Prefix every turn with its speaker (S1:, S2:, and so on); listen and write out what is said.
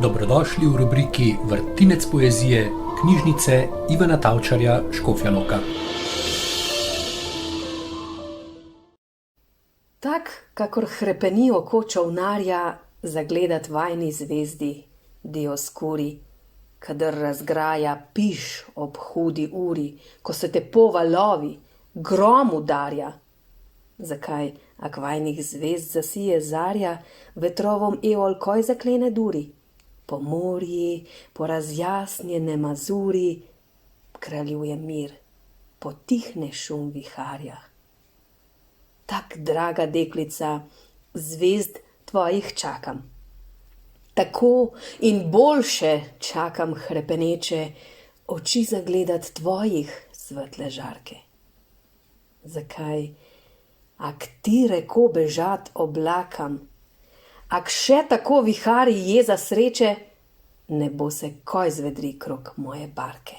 S1: Dobrodošli v rubriki Vrtinec poezije knjižnice Ivana Tavčarja Škofja Loka.
S2: Tak, kakor hrepeni oko čolnarja zagledat vajni zvezdi, Dioskuri, kadar razgraja piš ob hudi uri, ko se te po valovi, grom udarja. Zakaj, ak vajnih zvezd zasije zarja, vetrovom eolkoj zaklene duri? Po morji, po razjasnjene mazuri, kraljuje mir, potihne šum viharja. Tak, draga deklica, zvezd tvojih čakam. Tako in boljše čakam hrepeneče, oči zagledat tvojih svetle žarke. Zakaj, ak ti reko bežat oblakam, ak še tako vihari jeza sreče, ne bo se koj zvedri krog moje barke.